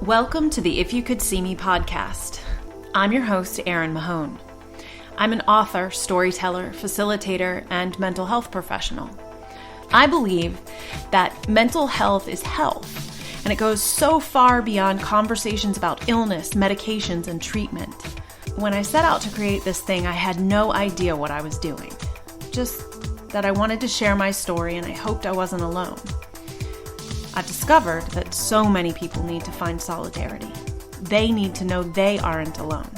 Welcome to the If You Could See Me podcast. I'm your host, Erin Mahone. I'm an author, storyteller, facilitator, and mental health professional. I believe that mental health is health, and it goes so far beyond conversations about illness, medications, and treatment. When I set out to create this thing, I had no idea what I was doing. Just that I wanted to share my story, and I hoped I wasn't alone. I've discovered that so many people need to find solidarity. They need to know they aren't alone.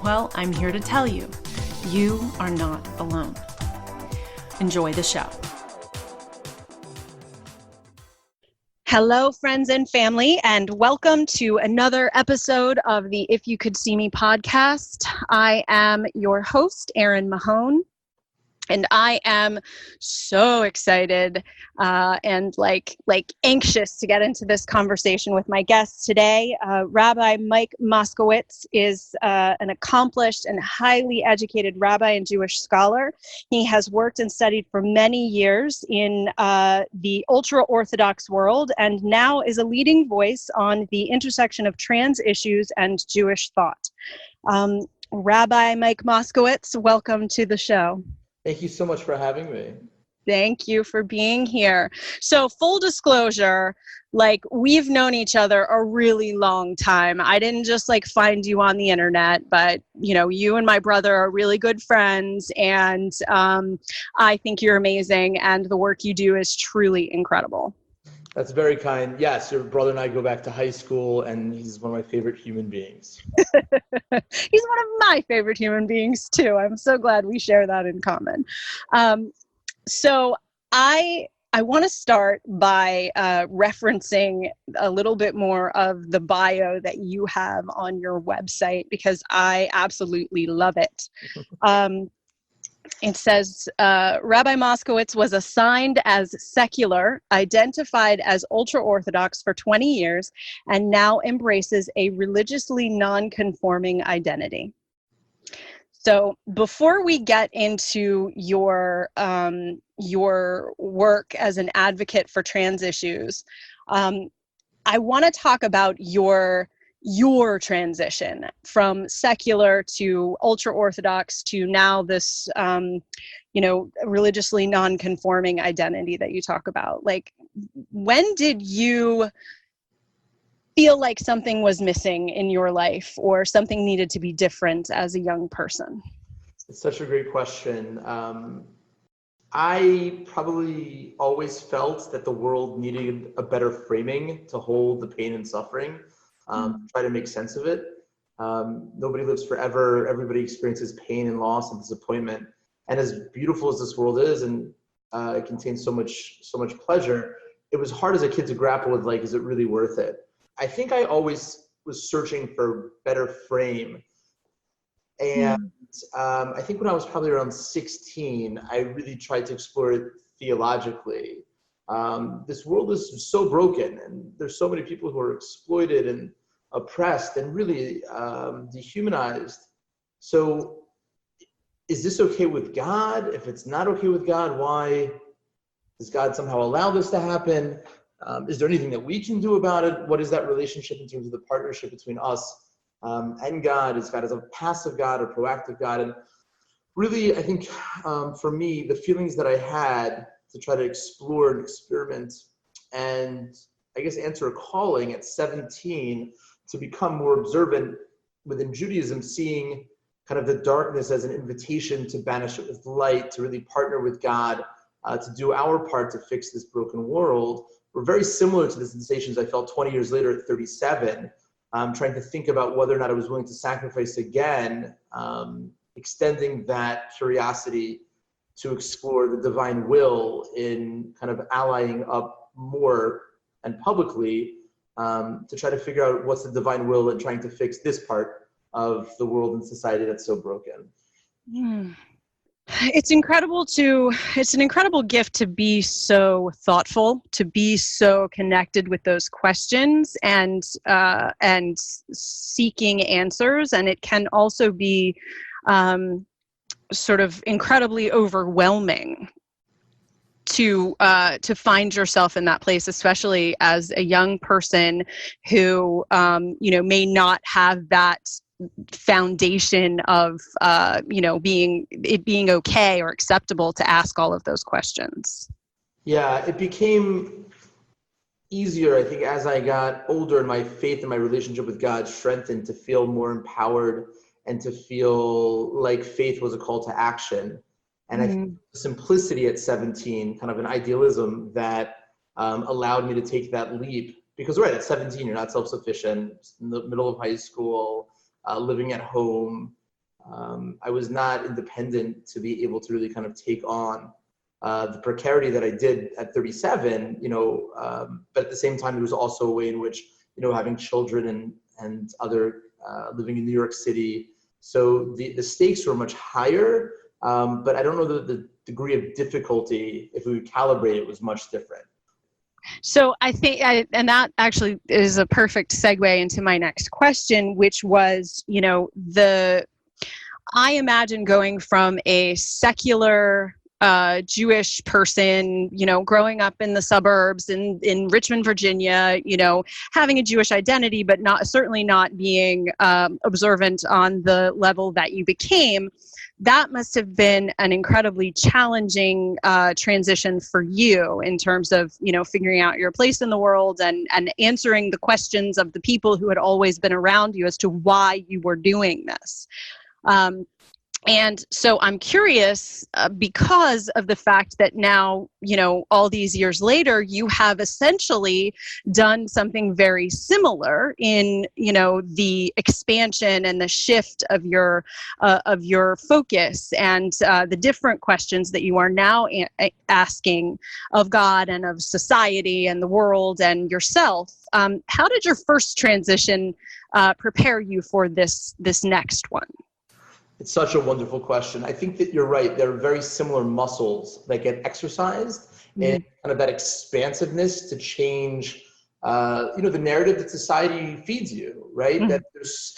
Well, I'm here to tell you, you are not alone. Enjoy the show. Hello, friends and family, and welcome to another episode of the If You Could See Me podcast. I am your host, Erin Mahone. And I am so excited and anxious to get into this conversation with my guest today. Rabbi Moskowitz is an accomplished and highly educated rabbi and Jewish scholar. He has worked and studied for many years in the ultra-orthodox world and now is a leading voice on the intersection of trans issues and Jewish thought. Rabbi Mike Moskowitz, welcome to the show. Thank you so much for having me. Thank you for being here. So full disclosure, we've known each other a really long time. I didn't just find you on the internet, but you and my brother are really good friends, and I think you're amazing, and the work you do is truly incredible. That's very kind. Yes, your brother and I go back to high school, and he's one of my favorite human beings. He's one of my favorite human beings, too. I'm so glad we share that in common. So I want to start by referencing a little bit more of the bio that you have on your website, because I absolutely love it. It says, Rabbi Moskowitz was assigned as secular, identified as ultra-orthodox for 20 years, and now embraces a religiously non-conforming identity. So before we get into your work as an advocate for trans issues, I want to talk about your transition from secular to ultra-orthodox to now this, religiously non-conforming identity that you talk about. When did you feel like something was missing in your life or something needed to be different as a young person? It's such a great question. I probably always felt that the world needed a better framing to hold the pain and suffering. Try to make sense of it. Nobody lives forever. Everybody experiences pain and loss and disappointment. And as beautiful as this world is, and it contains so much pleasure, it was hard as a kid to grapple with, is it really worth it? I think I always was searching for better frame. And I think when I was probably around 16, I really tried to explore it theologically. This world is so broken, and there's so many people who are exploited and oppressed and really dehumanized. So is this okay with God? If it's not okay with God, why does God somehow allow this to happen? Is there anything that we can do about it? What is that relationship in terms of the partnership between us and God? Is God as a passive God or proactive God? And really, I think for me, the feelings that I had to try to explore and experiment and I guess answer a calling at 17 to become more observant within Judaism, seeing kind of the darkness as an invitation to banish it with light, to really partner with God, to do our part to fix this broken world, were very similar to the sensations I felt 20 years later at 37, trying to think about whether or not I was willing to sacrifice again, extending that curiosity to explore the divine will in kind of allying up more and publicly to try to figure out what's the divine will and trying to fix this part of the world and society that's so broken. It's an incredible gift to be so thoughtful, to be so connected with those questions and seeking answers. And it can also be sort of incredibly overwhelming to find yourself in that place, especially as a young person who may not have that foundation of being okay or acceptable to ask all of those questions? Yeah, it became easier, I think, as I got older and my faith and my relationship with God strengthened, to feel more empowered and to feel like faith was a call to action. And I think simplicity at 17, kind of an idealism that allowed me to take that leap. Because right, at 17, you're not self-sufficient, in the middle of high school, living at home. I was not independent to be able to really kind of take on the precarity that I did at 37, but at the same time, there was also a way in which, having children and other living in New York City. So the stakes were much higher, but I don't know that the degree of difficulty, if we would calibrate it, was much different. So I think, and that actually is a perfect segue into my next question, which was, I imagine going from a secular Jewish person, growing up in the suburbs in Richmond, Virginia, having a Jewish identity, but certainly not being observant on the level that you became. That must have been an incredibly challenging transition for you in terms of, figuring out your place in the world and answering the questions of the people who had always been around you as to why you were doing this. And so I'm curious, because of the fact that now, all these years later, you have essentially done something very similar in, the expansion and the shift of your focus and the different questions that you are now asking of God and of society and the world and yourself. How did your first transition prepare you for this next one? It's such a wonderful question. I think that you're right. There are very similar muscles that get exercised and kind of that expansiveness to change, the narrative that society feeds you, right? That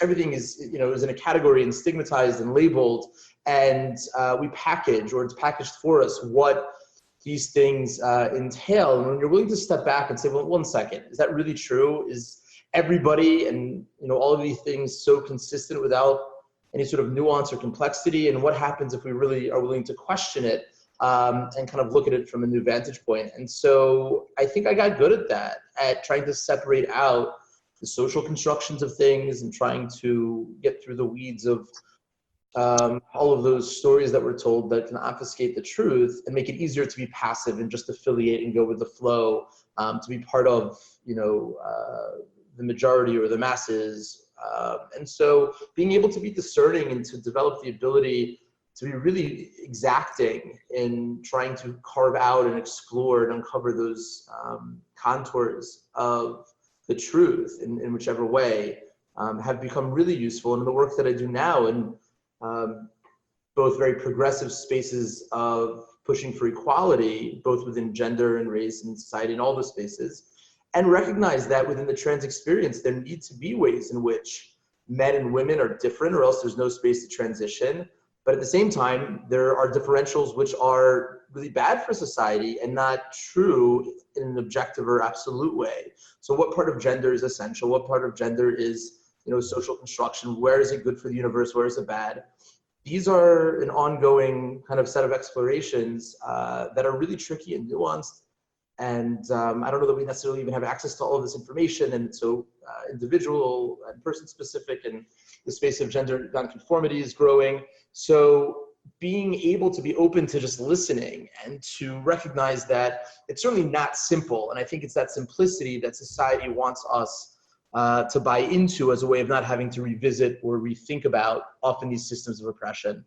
everything is, is in a category and stigmatized and labeled, and we package, or it's packaged for us, what these things entail. And when you're willing to step back and say, well, one second, is that really true? Is everybody and, all of these things so consistent without any sort of nuance or complexity? And what happens if we really are willing to question it and kind of look at it from a new vantage point? And so I think I got good at that, at trying to separate out the social constructions of things and trying to get through the weeds of all of those stories that were told that can obfuscate the truth and make it easier to be passive and just affiliate and go with the flow, to be part of, the majority or the masses. And so being able to be discerning and to develop the ability to be really exacting in trying to carve out and explore and uncover those contours of the truth in whichever way have become really useful. And the work that I do now in both very progressive spaces of pushing for equality, both within gender and race and society and all those spaces, and recognize that within the trans experience, there need to be ways in which men and women are different, or else there's no space to transition. But at the same time, there are differentials which are really bad for society and not true in an objective or absolute way. So what part of gender is essential? What part of gender is, social construction? Where is it good for the universe? Where is it bad? These are an ongoing kind of set of explorations that are really tricky and nuanced. And I don't know that we necessarily even have access to all of this information. And so individual and person specific, and the space of gender nonconformity is growing. So being able to be open to just listening and to recognize that it's certainly not simple. And I think it's that simplicity that society wants us to buy into as a way of not having to revisit or rethink about often these systems of oppression.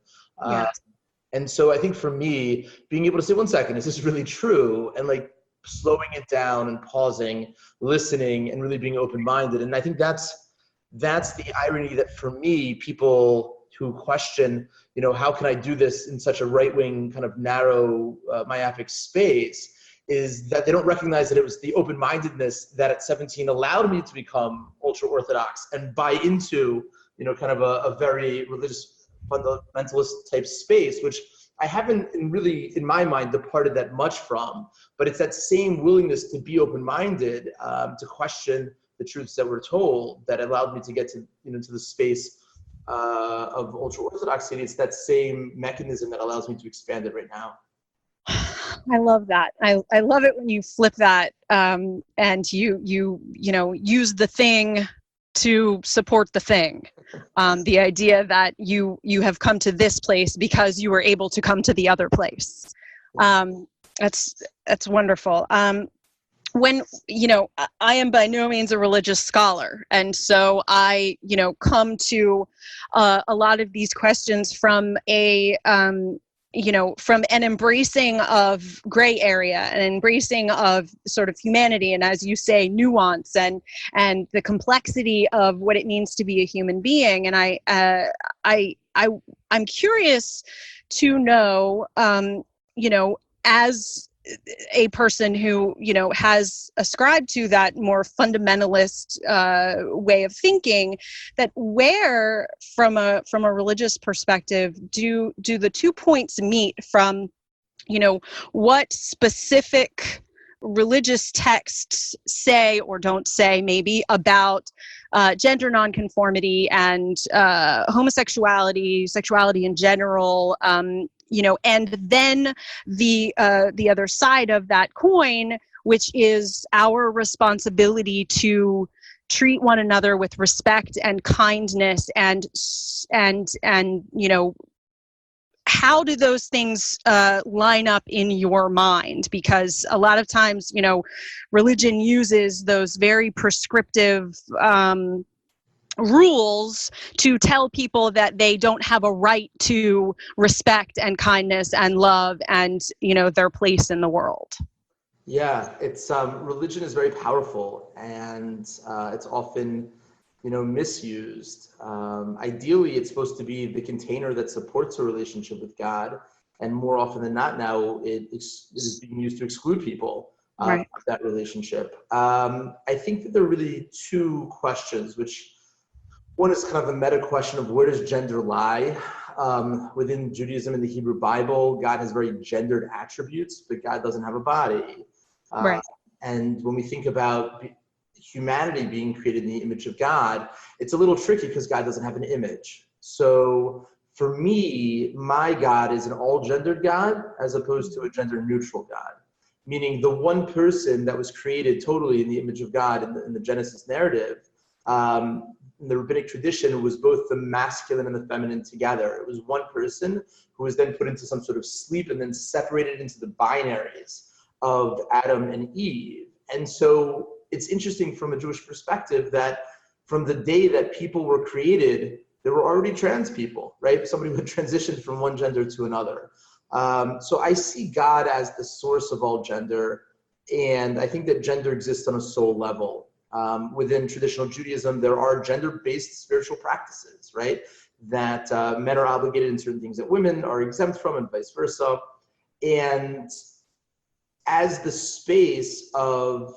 And so I think for me, being able to say, one second, is this really true? And like, slowing it down and pausing, listening, and really being open-minded. And I think that's the irony that for me, people who question, how can I do this in such a right-wing kind of narrow myopic space, is that they don't recognize that it was the open-mindedness that at 17 allowed me to become ultra-orthodox and buy into, kind of a very religious fundamentalist type space, which I haven't really, in my mind, departed that much from, but it's that same willingness to be open-minded, to question the truths that we're told, that allowed me to get to, to the space of ultra-orthodoxy. It's that same mechanism that allows me to expand it right now. I love that. I love it when you flip that, and you use the thing to support the thing. The idea that you have come to this place because you were able to come to the other place. That's wonderful. When, I am by no means a religious scholar. And so I, come to a lot of these questions from from an embracing of gray area, an embracing of sort of humanity, and as you say, nuance and the complexity of what it means to be a human being. And I'm curious to know, as a person who, has ascribed to that more fundamentalist way of thinking, that where, from a religious perspective, do the 2 points meet from, what specific religious texts say or don't say maybe about gender nonconformity and homosexuality, sexuality in general, and then the other side of that coin, which is our responsibility to treat one another with respect and kindness, and how do those things line up in your mind? Because a lot of times, religion uses those very prescriptive rules to tell people that they don't have a right to respect and kindness and love and, their place in the world. Yeah, it's religion is very powerful, and it's often, misused. Ideally, it's supposed to be the container that supports a relationship with God, and more often than not, now it is being used to exclude people Right. from that relationship. I think that there are really two questions, which one is kind of a meta question of where does gender lie? Within Judaism and the Hebrew Bible, God has very gendered attributes, but God doesn't have a body. Right. And when we think about humanity being created in the image of God, it's a little tricky because God doesn't have an image. So for me, my God is an all-gendered God as opposed to a gender-neutral God, meaning the one person that was created totally in the image of God in the Genesis narrative, in the rabbinic tradition, was both the masculine and the feminine together. It was one person who was then put into some sort of sleep and then separated into the binaries of Adam and Eve. And so it's interesting from a Jewish perspective that from the day that people were created, there were already trans people, right? Somebody would transition from one gender to another. So I see God as the source of all gender, and I think that gender exists on a soul level. Within traditional Judaism, there are gender-based spiritual practices, right? That men are obligated in certain things that women are exempt from, and vice versa. And as the space of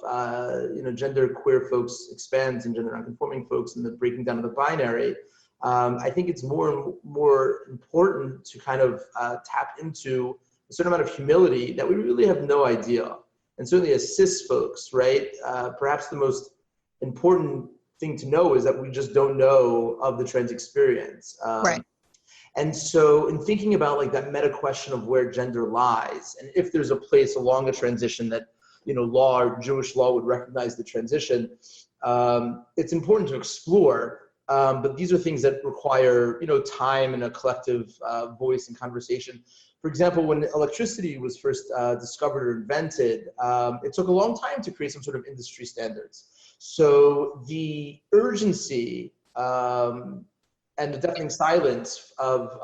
gender queer folks expands and gender nonconforming folks and the breaking down of the binary, I think it's more and more important to kind of tap into a certain amount of humility that we really have no idea. And certainly as cis folks, right? Perhaps the most important thing to know is that we just don't know of the trans experience. Right. And so in thinking about like that meta question of where gender lies, and if there's a place along a transition that, law or Jewish law would recognize the transition, it's important to explore. But these are things that require, time and a collective voice and conversation. For example, when electricity was first discovered or invented, it took a long time to create some sort of industry standards. So the urgency and the deafening silence of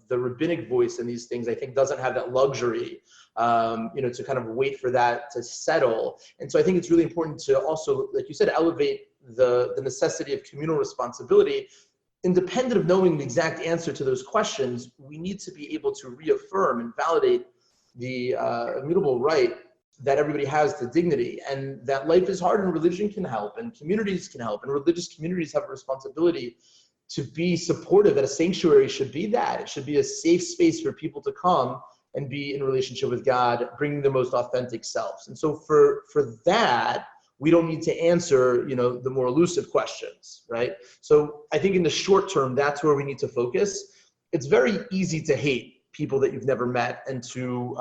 the rabbinic voice in these things, I think, doesn't have that luxury, to kind of wait for that to settle. And so I think it's really important to also, like you said, elevate the necessity of communal responsibility. Independent of knowing the exact answer to those questions, we need to be able to reaffirm and validate the immutable right that everybody has to dignity, and that life is hard and religion can help and communities can help, and religious communities have a responsibility to be supportive, that a sanctuary should be that. It should be a safe space for people to come and be in relationship with God, bringing the most authentic selves. And so for that, we don't need to answer, the more elusive questions, right? So I think in the short term, that's where we need to focus. It's very easy to hate people that you've never met and to,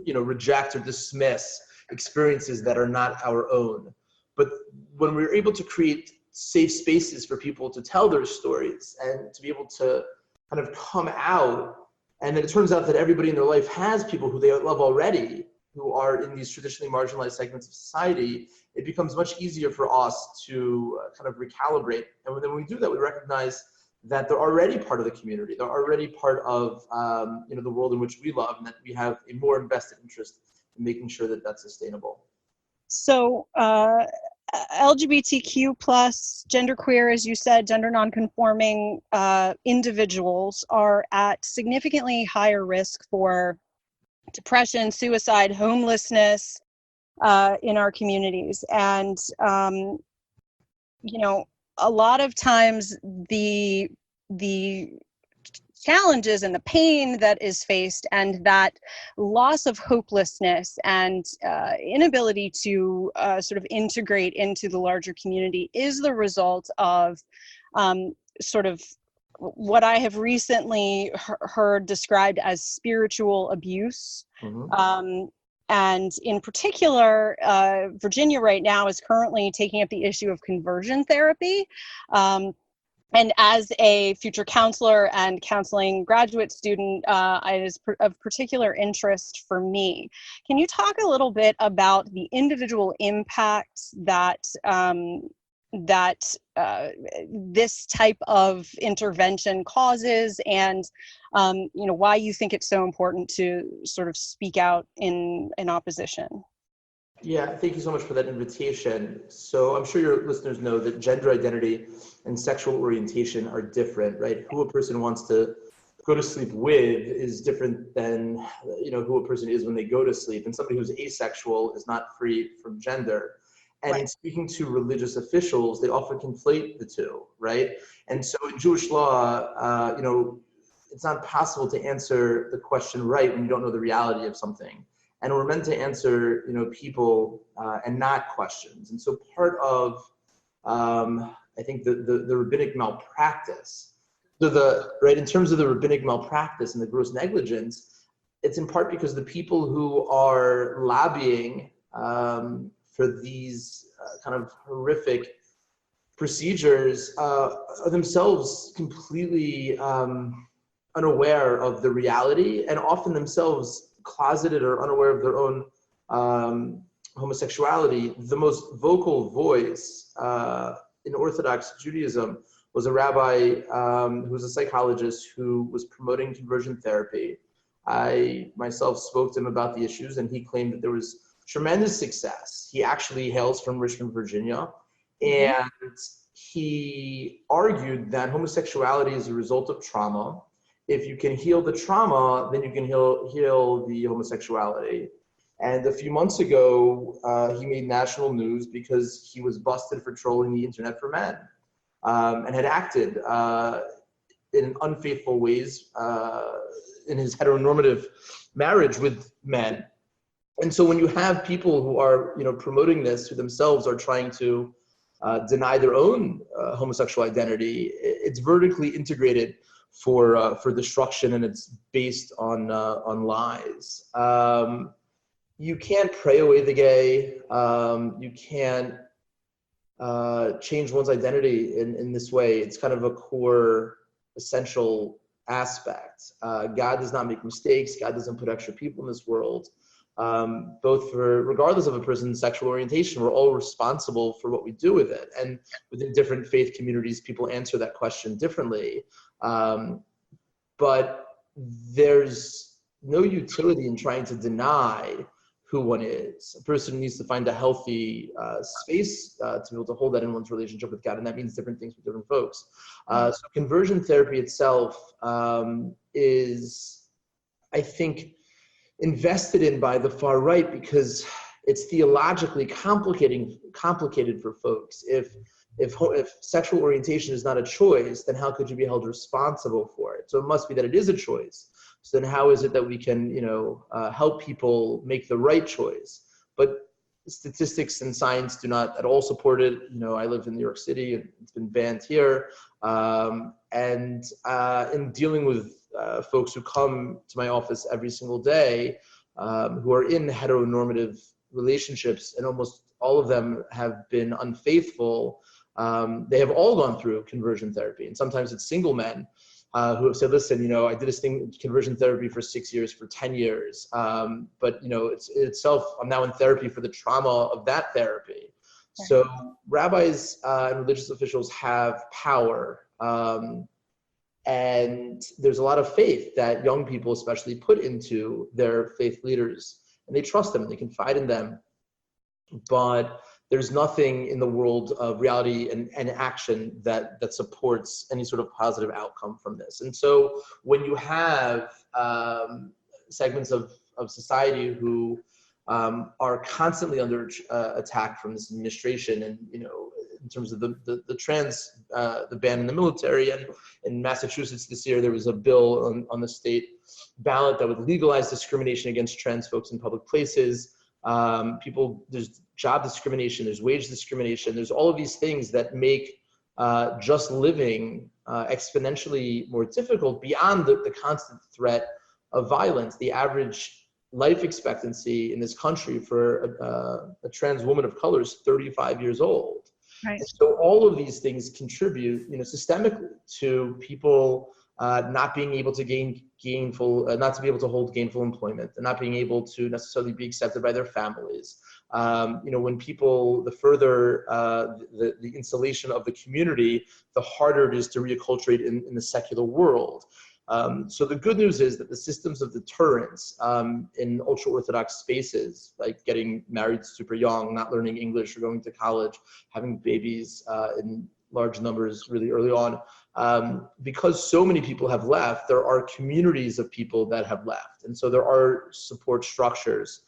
reject or dismiss experiences that are not our own. But when we're able to create safe spaces for people to tell their stories and to be able to kind of come out, and then it turns out that everybody in their life has people who they love already, who are in these traditionally marginalized segments of society, it becomes much easier for us to kind of recalibrate. And when we do that, we recognize that they're already part of the community. They're already part of the world in which we love, and that we have a more invested interest in making sure that that's sustainable. So LGBTQ plus, genderqueer, as you said, gender non-conforming individuals are at significantly higher risk for depression, suicide, homelessness in our communities. And, a lot of times the challenges and the pain that is faced and that loss of hopelessness and inability to sort of integrate into the larger community is the result of sort of what I have recently heard described as spiritual abuse. Mm-hmm. And in particular, Virginia right now is currently taking up the issue of conversion therapy. And as a future counselor and counseling graduate student, it is of particular interest for me. Can you talk a little bit about the individual impacts that this type of intervention causes, and why you think it's so important to sort of speak out in opposition? Yeah, thank you so much for that invitation. So I'm sure your listeners know that gender identity and sexual orientation are different, right? Who a person wants to go to sleep with is different than, who a person is when they go to sleep. And somebody who's asexual is not free from gender. And right. In speaking to religious officials, they often conflate the two, right? And so in Jewish law, it's not possible to answer the question right when you don't know the reality of something. And we're meant to answer, people and not questions. And so part of, I think, the rabbinic malpractice, in terms of the rabbinic malpractice and the gross negligence, it's in part because the people who are lobbying for these kind of horrific procedures are themselves completely unaware of the reality, and often themselves closeted or unaware of their own homosexuality. The most vocal voice in Orthodox Judaism was a rabbi who was a psychologist who was promoting conversion therapy. I myself spoke to him about the issues, and he claimed that there was tremendous success. He actually hails from Richmond, Virginia, and he argued that homosexuality is a result of trauma. If you can heal the trauma, then you can heal the homosexuality. And a few months ago, he made national news because he was busted for trolling the internet for men, and had acted in unfaithful ways in his heteronormative marriage with men. And so when you have people who are, promoting this, who themselves are trying to deny their own homosexual identity, it's vertically integrated for destruction, and it's based on lies. You can't pray away the gay. You can't change one's identity in this way. It's kind of a core, essential aspect. God does not make mistakes. God doesn't put extra people in this world. Regardless of a person's sexual orientation, we're all responsible for what we do with it. And within different faith communities, people answer that question differently. But there's no utility in trying to deny who one is. A person needs to find a healthy space to be able to hold that in one's relationship with God, and that means different things for different folks. So conversion therapy itself is, I think, invested in by the far right because it's theologically complicated for folks. If if sexual orientation is not a choice, then how could you be held responsible for it? So it must be that it is a choice. So then how is it that we can, help people make the right choice? But statistics and science do not at all support it. I live in New York City and it's been banned here. And in dealing with folks who come to my office every single day, who are in heteronormative relationships, and almost all of them have been unfaithful, they have all gone through conversion therapy. And sometimes it's single men who have said, listen, I did this thing, conversion therapy for 6 years, for 10 years. But it's itself, I'm now in therapy for the trauma of that therapy. So rabbis and religious officials have power. And there's a lot of faith that young people especially put into their faith leaders, and they trust them, they confide in them. But there's nothing in the world of reality and action that supports any sort of positive outcome from this. And so when you have segments of society who are constantly under attack from this administration, and in terms of the trans, the ban in the military, and in Massachusetts this year there was a bill on the state ballot that would legalize discrimination against trans folks in public places. There's job discrimination, there's wage discrimination, there's all of these things that make just living exponentially more difficult beyond the constant threat of violence. The average life expectancy in this country for a trans woman of color is 35 years old. Right. And so all of these things contribute, systemically to people not being able to not to be able to hold gainful employment, and not being able to necessarily be accepted by their families. When people, the further the insulation of the community, the harder it is to reacculturate in the secular world. So the good news is that the systems of deterrence in ultra-orthodox spaces, like getting married super young, not learning English or going to college, having babies in large numbers really early on, because so many people have left, there are communities of people that have left. And so there are support structures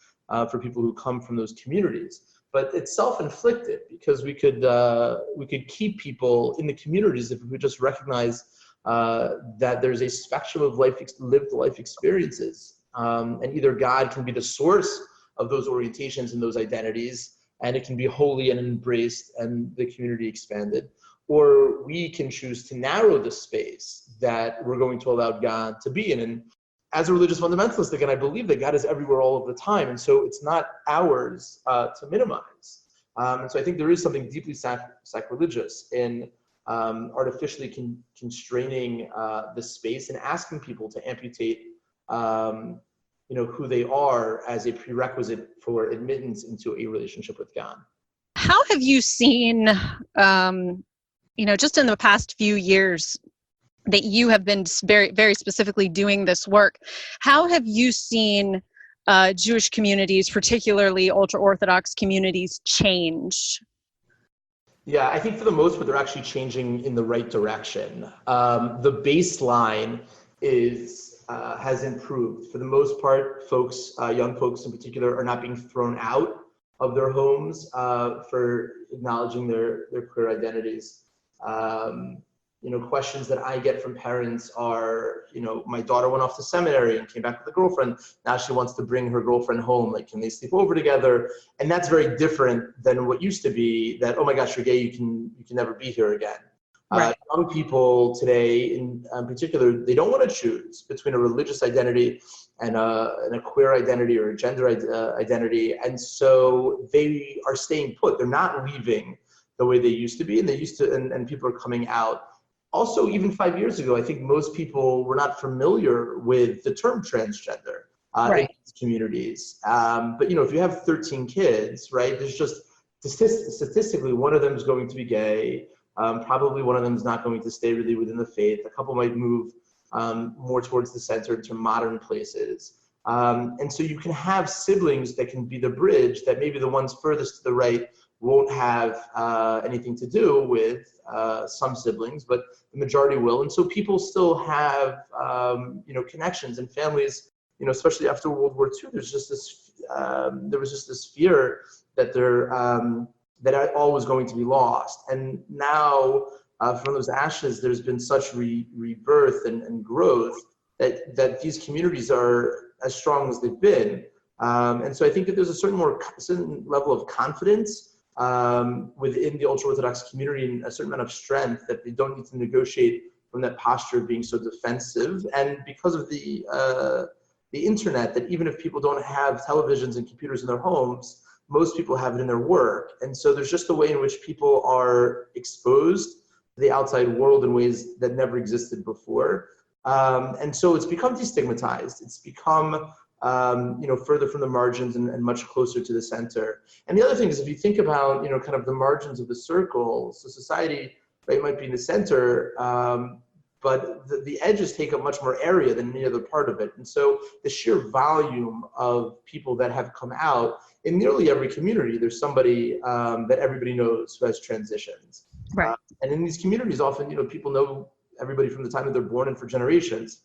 for people who come from those communities. But it's self-inflicted, because we could keep people in the communities if we could just recognize that there's a spectrum of lived life experiences, and either God can be the source of those orientations and those identities, and it can be holy and embraced and the community expanded, or we can choose to narrow the space that we're going to allow God to be in. And as a religious fundamentalist, again, I believe that God is everywhere all of the time, and so it's not ours to minimize. And so I think there is something deeply sacrilegious in artificially constraining the space and asking people to amputate who they are as a prerequisite for admittance into a relationship with God. How have you seen, just in the past few years that you have been very, very specifically doing this work, how have you seen Jewish communities, particularly ultra-Orthodox communities, change? Yeah, I think for the most part, they're actually changing in the right direction. The baseline has improved. For the most part, folks, young folks in particular, are not being thrown out of their homes for acknowledging their queer identities. Questions that I get from parents are, my daughter went off to seminary and came back with a girlfriend. Now she wants to bring her girlfriend home. Like, can they sleep over together? And that's very different than what used to be that, oh my gosh, you're gay, you can never be here again. Right. Young people today, in particular, they don't want to choose between a religious identity and a queer identity or a gender identity. And so they are staying put. They're not leaving the way they used to be, and people are coming out. Also, even 5 years ago, I think most people were not familiar with the term transgender in these communities. But if you have 13 kids, right, there's just statistically one of them is going to be gay. Probably one of them is not going to stay really within the faith. A couple might move more towards the center into modern places. And so you can have siblings that can be the bridge, that maybe the ones furthest to the right won't have anything to do with some siblings, but the majority will. And so people still have, connections and families, especially after World War II, there was just this fear that that all was going to be lost. And now, from those ashes, there's been such rebirth and growth that these communities are as strong as they've been. And so I think that there's a certain level of confidence within the ultra-Orthodox community, and a certain amount of strength that they don't need to negotiate from that posture of being so defensive. And because of the internet, that even if people don't have televisions and computers in their homes, most people have it in their work. And so there's just a way in which people are exposed to the outside world in ways that never existed before. And so it's become destigmatized. It's become further from the margins and much closer to the center. And the other thing is, if you think about, kind of the margins of the circle, so society, right, might be in the center, but the edges take up much more area than any other part of it. And so the sheer volume of people that have come out, in nearly every community, there's somebody that everybody knows who has transitions. Right. And in these communities, often, people know everybody from the time that they're born and for generations.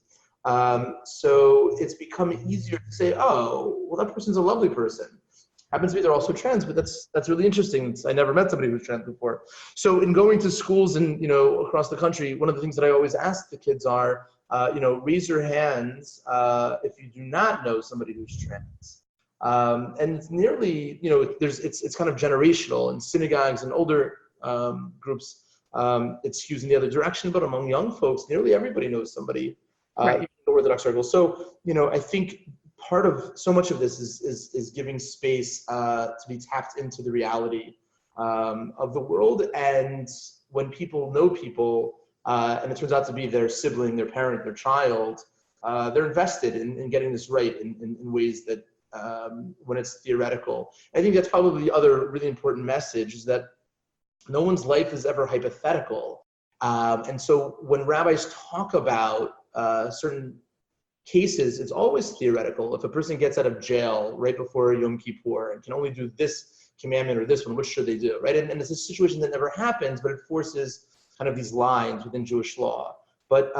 So it's become easier to say, oh, well, that person's a lovely person. Happens to be they're also trans, but that's really interesting. I never met somebody who's trans before. So in going to schools and, across the country, one of the things that I always ask the kids are, raise your hands if you do not know somebody who's trans. And it's nearly, it's kind of generational. In synagogues and older groups, it skews in the other direction, but among young folks, nearly everybody knows somebody, right. Even in the Orthodox circle. So, I think part of so much of this is giving space to be tapped into the reality of the world. And when people know people, and it turns out to be their sibling, their parent, their child, they're invested in getting this right in ways that when it's theoretical. I think that's probably the other really important message, is that no one's life is ever hypothetical. And so when rabbis talk about certain cases, it's always theoretical. If a person gets out of jail right before Yom Kippur and can only do this commandment or this one, what should they do, right? And it's a situation that never happens, but it forces kind of these lines within Jewish law. But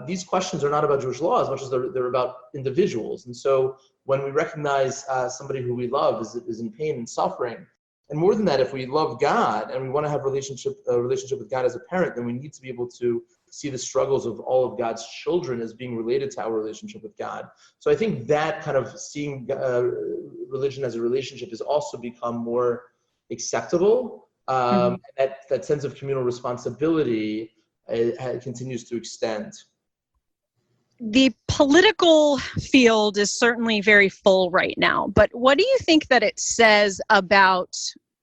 these questions are not about Jewish law as much as they're about individuals. And so when we recognize somebody who we love is in pain and suffering, and more than that, if we love God and we want to have a relationship with God as a parent, then we need to be able to see the struggles of all of God's children as being related to our relationship with God. So I think that kind of seeing religion as a relationship has also become more acceptable. That sense of communal responsibility continues to extend. The political field is certainly very full right now, but what do you think that it says about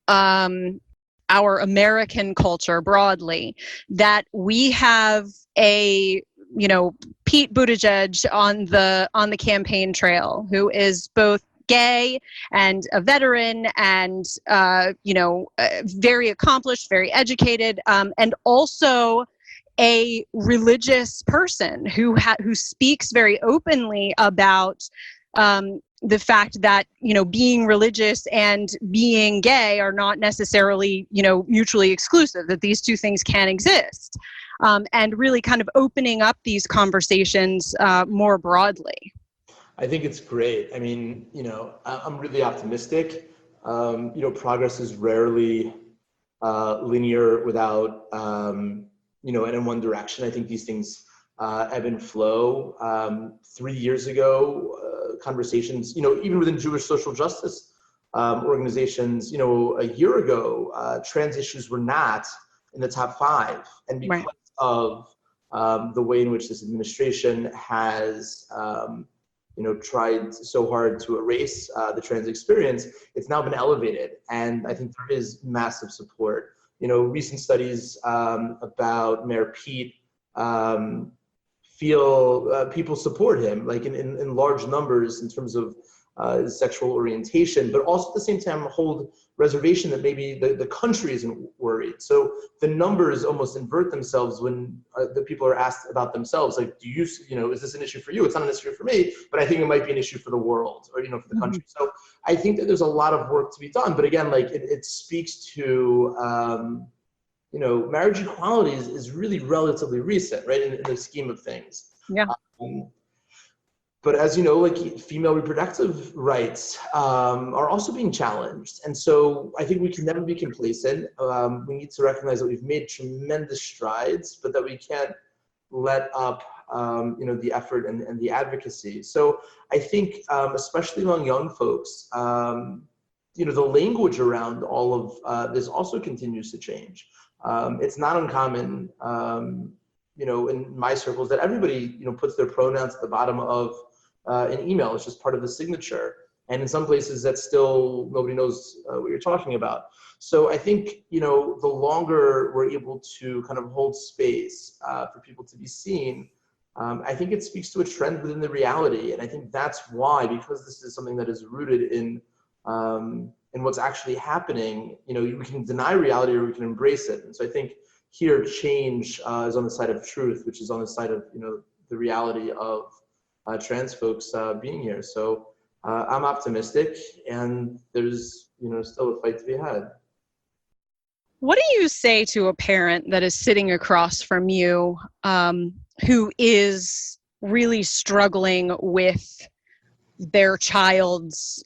our American culture broadly, that we have a, Pete Buttigieg on the campaign trail, who is both gay and a veteran and very accomplished, very educated, and also a religious person who speaks very openly about the fact that, being religious and being gay are not necessarily, mutually exclusive, that these two things can exist, and really kind of opening up these conversations more broadly. I think it's great. I mean, I'm really optimistic. Progress is rarely linear without, and in one direction. I think these things ebb and flow. 3 years ago, conversations, even within Jewish social justice organizations, a year ago, trans issues were not in the top 5. And because of the way in which this administration has, tried so hard to erase the trans experience, it's now been elevated. And I think there is massive support. Recent studies about Mayor Pete feel people support him, like in large numbers in terms of his sexual orientation, but also at the same time hold reservation that maybe the country isn't worried. So the numbers almost invert themselves when the people are asked about themselves, like, do you, is this an issue for you? It's not an issue for me, but I think it might be an issue for the world or, for the country. So I think that there's a lot of work to be done, but again, like it speaks to, marriage equality is really relatively recent, right, in the scheme of things. Yeah. But as you know, like female reproductive rights are also being challenged. And so I think we can never be complacent. We need to recognize that we've made tremendous strides, but that we can't let up the effort and the advocacy. So I think, especially among young folks, the language around all of this also continues to change. It's not uncommon, in my circles that everybody, puts their pronouns at the bottom of an email. It's just part of the signature. And in some places that's still, nobody knows what you're talking about. So I think, the longer we're able to kind of hold space for people to be seen, I think it speaks to a trend within the reality. And I think that's why, because this is something that is rooted in what's actually happening, we can deny reality or we can embrace it. And so I think here change is on the side of truth, which is on the side of, the reality of trans folks being here. So I'm optimistic, and there's, still a fight to be had. What do you say to a parent that is sitting across from you who is really struggling with their child's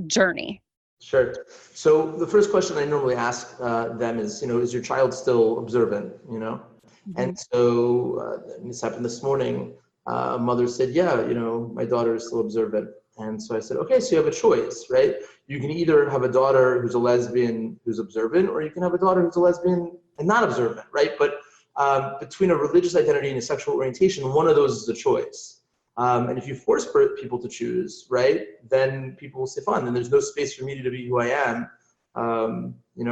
journey? Sure. So the first question I normally ask them is, is your child still observant? Mm-hmm. And so this happened this morning. A mother said, yeah, my daughter is still observant. And so I said, okay, so you have a choice, right? You can either have a daughter who's a lesbian who's observant, or you can have a daughter who's a lesbian and not observant, right? But between a religious identity and a sexual orientation, one of those is the choice. And if you force people to choose, right, then people will say, fine, then there's no space for me to be who I am,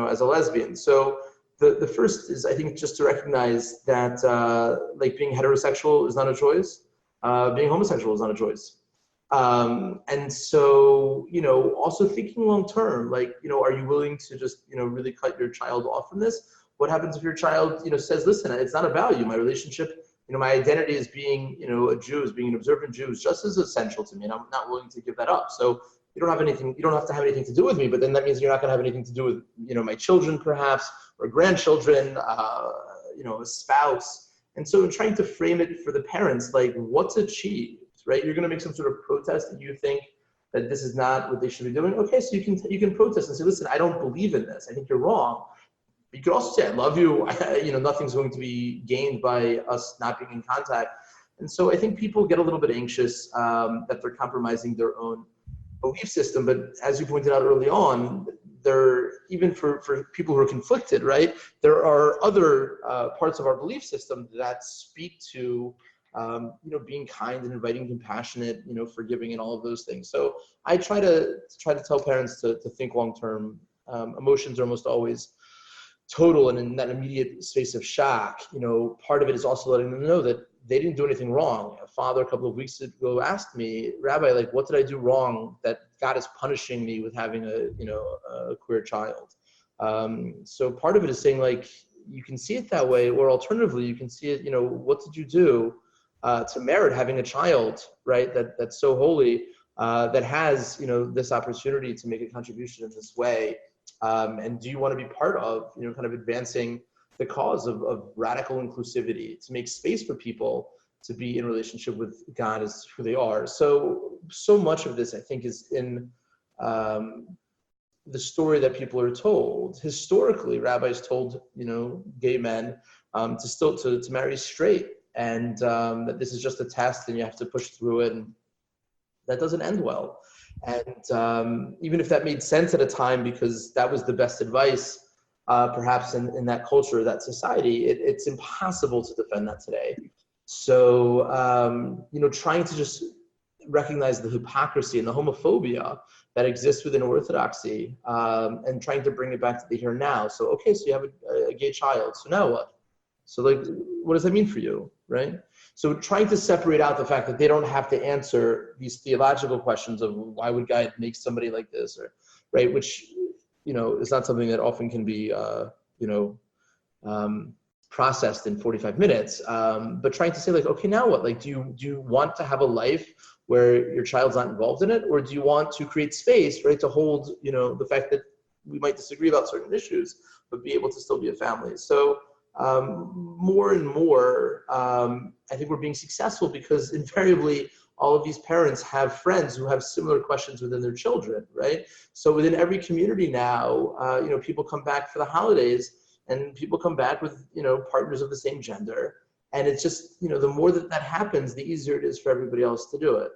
as a lesbian. So the first is, I think, just to recognize that being heterosexual is not a choice. Being homosexual is not a choice. And so, also thinking long term, are you willing to just, really cut your child off from this? What happens if your child, says, listen, it's not about you. My relationship, my identity as being, a Jew, as being an observant Jew is just as essential to me, and I'm not willing to give that up. So you don't have to have anything to do with me, but then that means you're not going to have anything to do with, my children perhaps, or grandchildren, a spouse. And so trying to frame it for the parents, like what's achieved, right? You're going to make some sort of protest that you think that this is not what they should be doing. Okay, so you can protest and say, listen, I don't believe in this. I think you're wrong. You could also say, I love you. Nothing's going to be gained by us not being in contact. And so I think people get a little bit anxious that they're compromising their own belief system. But as you pointed out early on, even for people who are conflicted, right? There are other parts of our belief system that speak to, being kind and inviting, compassionate, forgiving, and all of those things. So I try to tell parents to think long term. Emotions are almost always total, and in that immediate space of shock, part of it is also letting them know that they didn't do anything wrong. A father a couple of weeks ago asked me, Rabbi, what did I do wrong that God is punishing me with having a queer child? So part of it is saying, you can see it that way, or alternatively, you can see it, what did you do to merit having a child, right? That's so holy, that has, this opportunity to make a contribution in this way. And do you want to be part of, kind of advancing the cause of radical inclusivity, to make space for people to be in relationship with God as who they are? So much of this, I think, is in the story that people are told. Historically, rabbis told, gay men to marry straight, and that this is just a test and you have to push through it, and that doesn't end well. And even if that made sense at a time because that was the best advice, perhaps in that culture, that society, it's impossible to defend that today. So, trying to just recognize the hypocrisy and the homophobia that exists within Orthodoxy, and trying to bring it back to the here and now. So, okay, so you have a gay child, so now what? So what does that mean for you, right? So trying to separate out the fact that they don't have to answer these theological questions of why would God make somebody like this, or right, which is not something that often can be processed in 45 minutes. But trying to say okay, now what? Do you want to have a life where your child's not involved in it, or do you want to create space, right, to hold the fact that we might disagree about certain issues, but be able to still be a family? So. More and more, I think we're being successful because invariably all of these parents have friends who have similar questions within their children, right? So within every community now, people come back for the holidays, and people come back with, partners of the same gender. And it's just, the more that happens, the easier it is for everybody else to do it.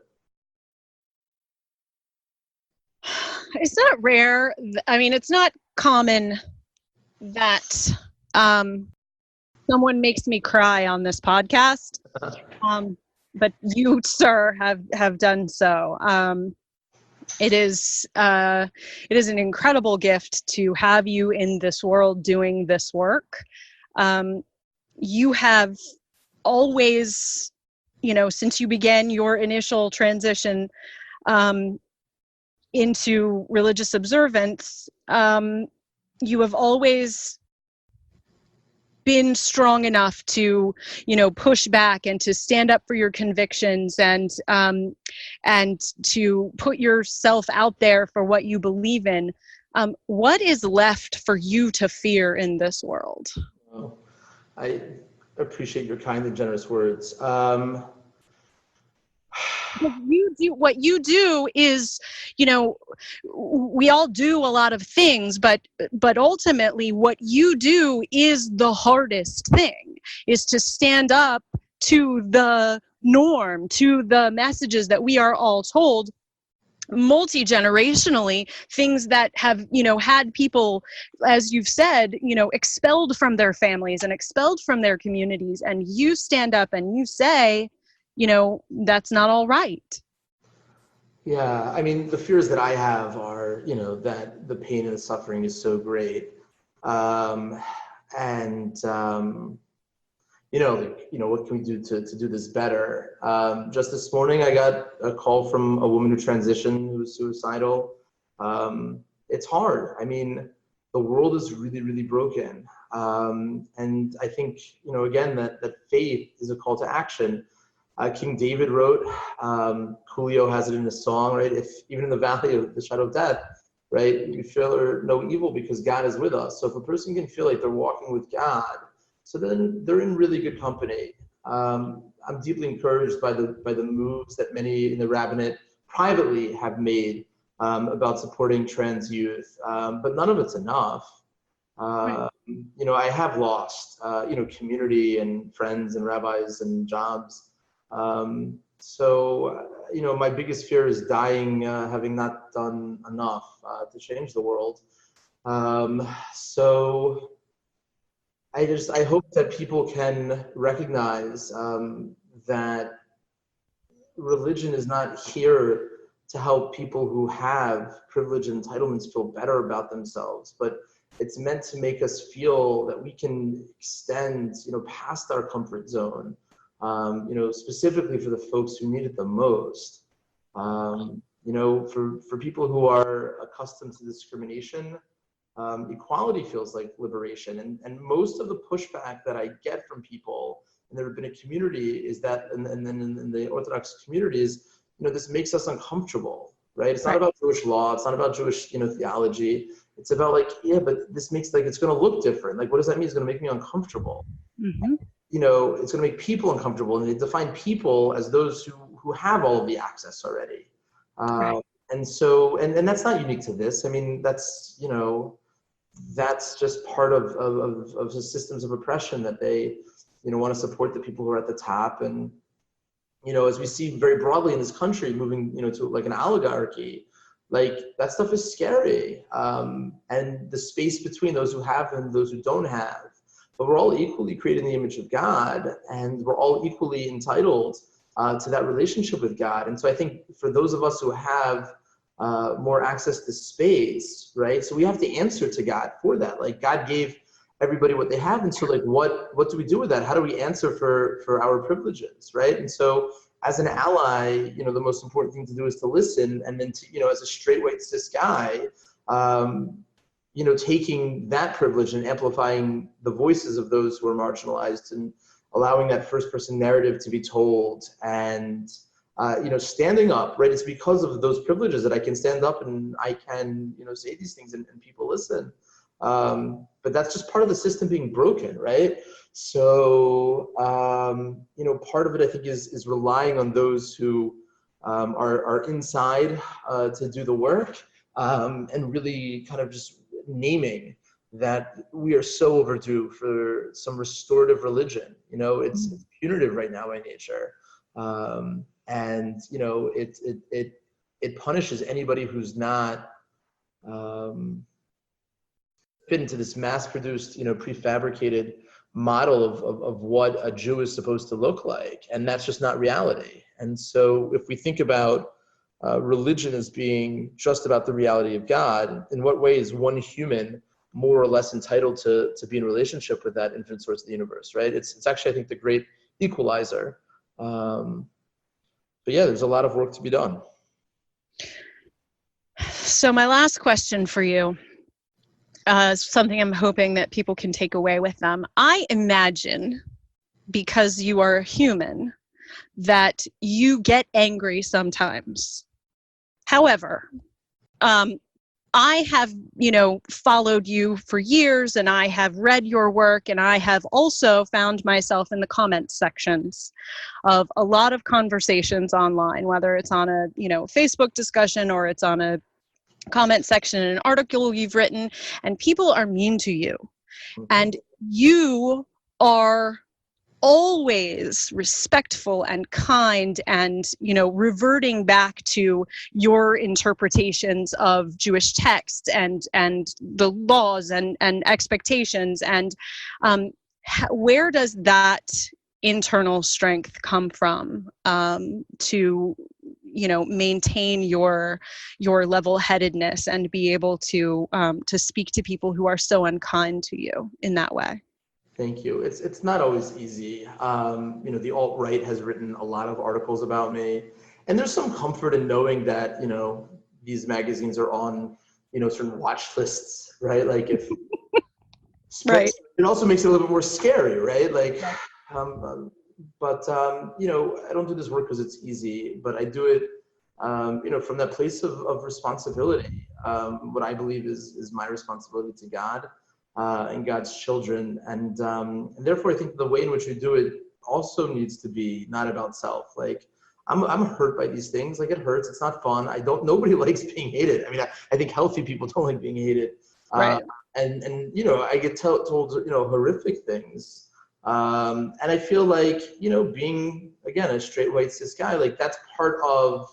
It's not rare. I mean, it's not common that someone makes me cry on this podcast. But you, sir, have done so. It is an incredible gift to have you in this world doing this work. You have always, since you began your initial transition into religious observance, you have always been strong enough to, push back and to stand up for your convictions and to put yourself out there for what you believe in. What is left for you to fear in this world? Well, I appreciate your kind and generous words. What you do is, we all do a lot of things, but ultimately what you do is the hardest thing, is to stand up to the norm, to the messages that we are all told multi-generationally, things that have, had people, as you've said, expelled from their families and expelled from their communities. And you stand up and you say, that's not all right. Yeah, I mean, the fears that I have are, that the pain and the suffering is so great. What can we do to do this better? Just this morning, I got a call from a woman who transitioned, who was suicidal. It's hard. I mean, the world is really, really broken. And I think, again, that faith is a call to action. King David wrote, Coolio has it in a song, right? If even in the valley of the shadow of death, right, you feel no evil because God is with us. So if a person can feel like they're walking with God, so then they're in really good company. I'm deeply encouraged by the moves that many in the rabbinate privately have made about supporting trans youth, but none of it's enough. Right. I have lost, community and friends and rabbis and jobs. My biggest fear is dying, having not done enough to change the world. I hope that people can recognize that religion is not here to help people who have privilege and entitlements feel better about themselves, but it's meant to make us feel that we can extend, past our comfort zone. Specifically for the folks who need it the most. For people who are accustomed to discrimination, equality feels like liberation. And most of the pushback that I get from people in the rabbinic community is that, and then in the Orthodox communities, this makes us uncomfortable, right? It's not about Jewish law. It's not about Jewish, theology. It's about but this makes it's going to look different. What does that mean? It's going to make me uncomfortable. Mm-hmm. It's going to make people uncomfortable, and they define people as those who have all of the access already. Right. And so, and that's not unique to this. I mean, that's just part of the systems of oppression that they, want to support the people who are at the top. And, as we see very broadly in this country, moving, to an oligarchy, that stuff is scary. And the space between those who have and those who don't have. But we're all equally created in the image of God, and we're all equally entitled to that relationship with God. And so I think for those of us who have more access to space, right? So we have to answer to God for that. God gave everybody what they have, and so what do we do with that? How do we answer for our privileges, right? And so as an ally, the most important thing to do is to listen, and then to, as a straight white cis guy, taking that privilege and amplifying the voices of those who are marginalized and allowing that first person narrative to be told and, standing up, right? It's because of those privileges that I can stand up and I can, say these things and people listen. But that's just part of the system being broken, right? So, part of it, I think, is relying on those who are inside to do the work, and really kind of just naming that we are so overdue for some restorative religion. It's punitive right now by nature, and it punishes anybody who's not fit into this mass-produced, prefabricated model of what a Jew is supposed to look like, and that's just not reality. And so, if we think about religion as being just about the reality of God, in what way is one human more or less entitled to be in relationship with that infinite source of the universe, right? It's actually, I think, the great equalizer. But yeah, there's a lot of work to be done. So my last question for you is something I'm hoping that people can take away with them. I imagine, because you are human, that you get angry sometimes. However, I have, followed you for years, and I have read your work, and I have also found myself in the comments sections of a lot of conversations online, whether it's on a, Facebook discussion or it's on a comment section in an article you've written, and people are mean to you. And you are always respectful and kind and, reverting back to your interpretations of Jewish text and the laws and expectations. And where does that internal strength come from to maintain your level-headedness and be able to speak to people who are so unkind to you in that way? Thank you. It's not always easy. The alt-right has written a lot of articles about me, and there's some comfort in knowing that these magazines are on certain watch lists, right? Like if right. It also makes it a little bit more scary, right? Like, but I don't do this work because it's easy, but I do it from that place of responsibility. What I believe is my responsibility to God. And God's children, and therefore I think the way in which we do it also needs to be not about self. Like I'm hurt by these things. Like it hurts. It's not fun. Nobody likes being hated. I mean, I think healthy people don't like being hated. Right. And I get told horrific things. And I feel like being again a straight white cis guy, like that's part of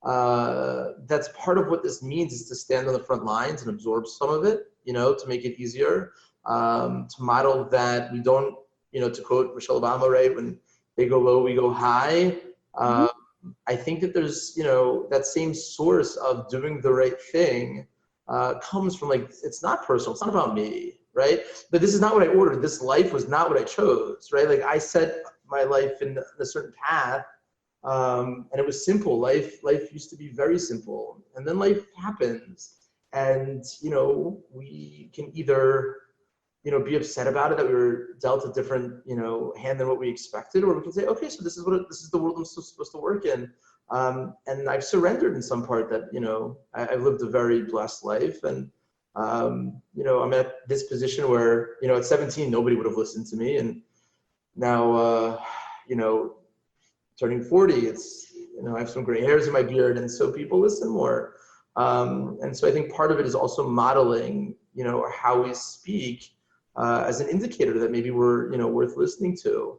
what this means, is to stand on the front lines and absorb some of it, to make it easier, to model that we don't, to quote Michelle Obama, right, when they go low, we go high. I think that there's, that same source of doing the right thing comes from, like, it's not personal, it's not about me, right? But this is not what I ordered. This life was not what I chose, right? Like I set my life in a certain path. And it was simple. Life used to be very simple, and then life happens, and we can either be upset about it that we were dealt a different hand than what we expected, or we can say, okay, so this is the world I'm supposed to work in, and I've surrendered in some part that I've lived a very blessed life, and I'm at this position where at 17 nobody would have listened to me, and now turning 40, it's, I have some gray hairs in my beard, and so people listen more. And so I think part of it is also modeling, how we speak as an indicator that maybe we're, worth listening to,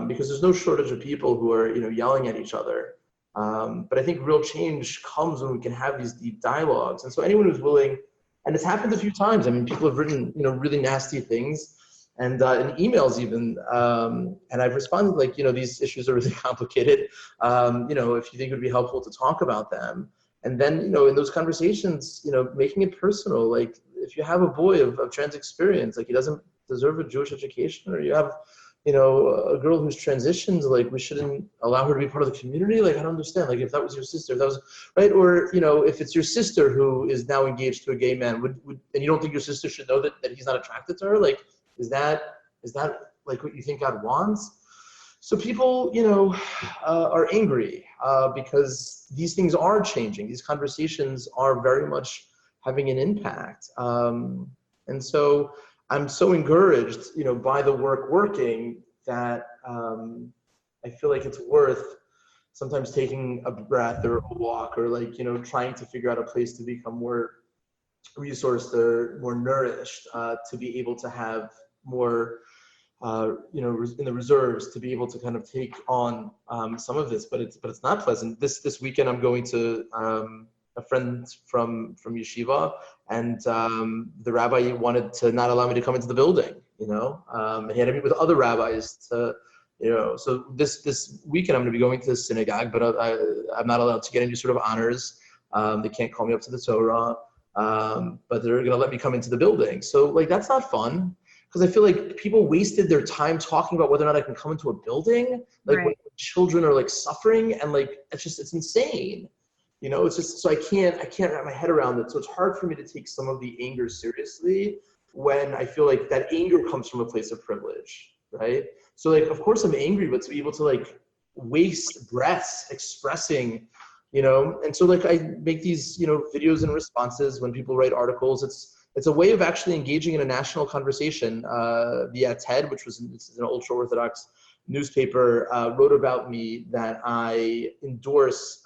because there's no shortage of people who are, yelling at each other. But I think real change comes when we can have these deep dialogues. And so anyone who's willing, and it's happened a few times, I mean, people have written, really nasty things, and in emails even, and I've responded like, these issues are really complicated. If you think it would be helpful to talk about them, and then, in those conversations, making it personal. Like if you have a boy of trans experience, like he doesn't deserve a Jewish education, or you have, a girl who's transitioned, like we shouldn't allow her to be part of the community. Like I don't understand. Like if that was your sister, that was right, or if it's your sister who is now engaged to a gay man, would and you don't think your sister should know that he's not attracted to her, like. Is that like what you think God wants? So people, are angry because these things are changing. These conversations are very much having an impact. And so I'm so encouraged, by the work working that I feel like it's worth, sometimes taking a breath or a walk, or like, trying to figure out a place to become more resourced or more nourished, to be able to have more, in the reserves, to be able to kind of take on some of this, but it's not pleasant. This weekend I'm going to a friend from yeshiva, and the rabbi wanted to not allow me to come into the building. And he had to meet with other rabbis to, so this weekend I'm going to be going to the synagogue, but I'm not allowed to get any sort of honors. They can't call me up to the Torah, but they're going to let me come into the building. So like, that's not fun, because I feel like people wasted their time talking about whether or not I can come into a building, like Right. when children are like suffering, and like, it's insane. It's just, so I can't wrap my head around it. So it's hard for me to take some of the anger seriously when I feel like that anger comes from a place of privilege, right? So like, of course I'm angry, but to be able to like waste breaths expressing, and so like I make these, videos and responses when people write articles. It's a way of actually engaging in a national conversation. The TED, which was an ultra-orthodox newspaper, wrote about me that I endorse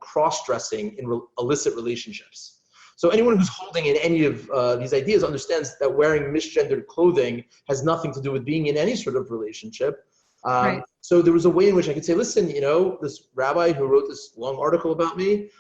cross-dressing in illicit relationships. So anyone who's holding in any of these ideas understands that wearing misgendered clothing has nothing to do with being in any sort of relationship. Right. So there was a way in which I could say, listen, this rabbi who wrote this long article about me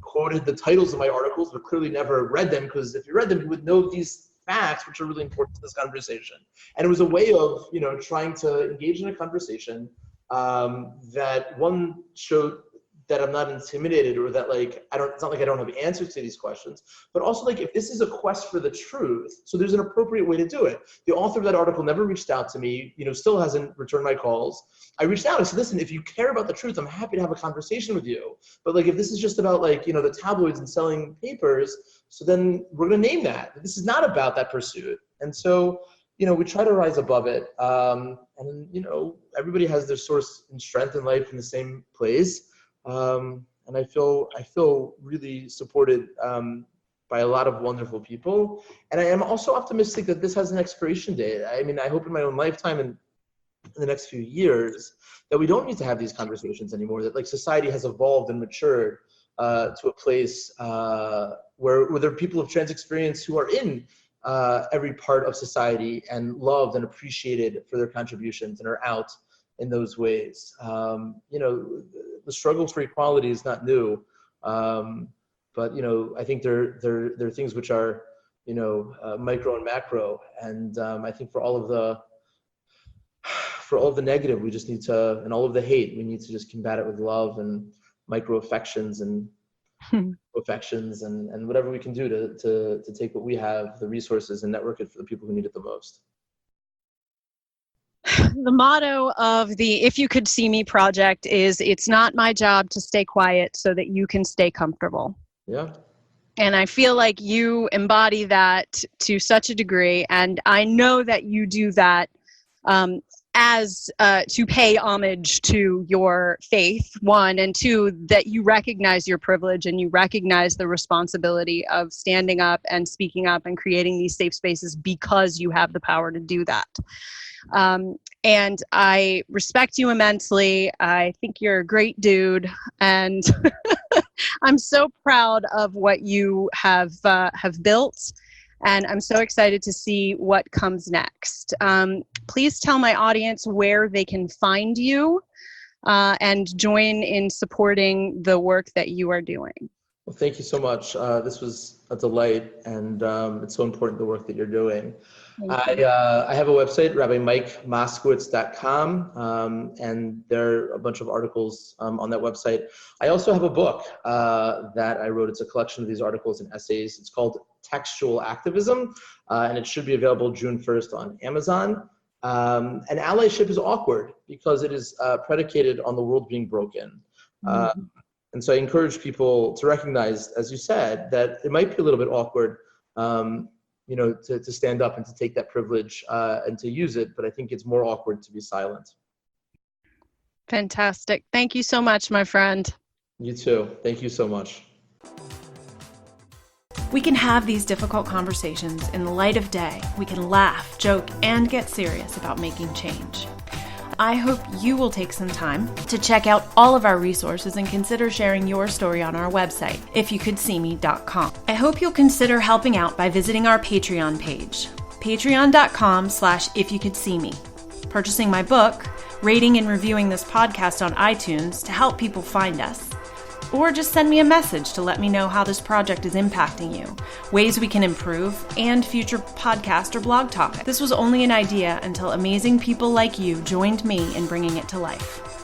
quoted the titles of my articles, but clearly never read them, because if you read them, you would know these facts, which are really important to this conversation. And it was a way of, trying to engage in a conversation that one showed that I'm not intimidated, or that like, it's not like I don't have answers to these questions, but also like, if this is a quest for the truth, so there's an appropriate way to do it. The author of that article never reached out to me, still hasn't returned my calls. I reached out and said, listen, if you care about the truth, I'm happy to have a conversation with you. But like, if this is just about like, the tabloids and selling papers, so then we're going to name that. This is not about that pursuit. And so, we try to rise above it. And, everybody has their source and strength in life in the same place. And I feel really supported by a lot of wonderful people. And I am also optimistic that this has an expiration date. I mean, I hope in my own lifetime and in the next few years that we don't need to have these conversations anymore, that like society has evolved and matured to a place where there are people of trans experience who are in every part of society and loved and appreciated for their contributions and are out in those ways. The struggle for equality is not new, but I think there are things which are micro and macro, and I think for all of the negative, we just need to, and all of the hate, we need to just combat it with love and micro affections and affections and whatever we can do to take what we have, the resources, and network it for the people who need it the most. The motto of the If You Could See Me project is, it's not my job to stay quiet so that you can stay comfortable. Yeah. And I feel like you embody that to such a degree. And I know that you do that as to pay homage to your faith, one, and two, that you recognize your privilege and you recognize the responsibility of standing up and speaking up and creating these safe spaces because you have the power to do that. And I respect you immensely. I think you're a great dude, and I'm so proud of what you have built, and I'm so excited to see what comes next. Please tell my audience where they can find you and join in supporting the work that you are doing. Well, thank you so much. This was a delight, and it's so important, the work that you're doing. I have a website, rabbimoskowitz.com, and there are a bunch of articles on that website. I also have a book that I wrote. It's a collection of these articles and essays. It's called Textual Activism, and it should be available June 1st on Amazon. And allyship is awkward because it is predicated on the world being broken. And so I encourage people to recognize, as you said, that it might be a little bit awkward, to stand up and to take that privilege and to use it. But I think it's more awkward to be silent. Fantastic. Thank you so much, my friend. You too. Thank you so much. We can have these difficult conversations in the light of day. We can laugh, joke, and get serious about making change. I hope you will take some time to check out all of our resources and consider sharing your story on our website, ifyoucouldseeme.com. I hope you'll consider helping out by visiting our Patreon page, patreon.com/ifyoucouldseeme, purchasing my book, rating and reviewing this podcast on iTunes to help people find us, or just send me a message to let me know how this project is impacting you, ways we can improve, and future podcast or blog topics. This was only an idea until amazing people like you joined me in bringing it to life.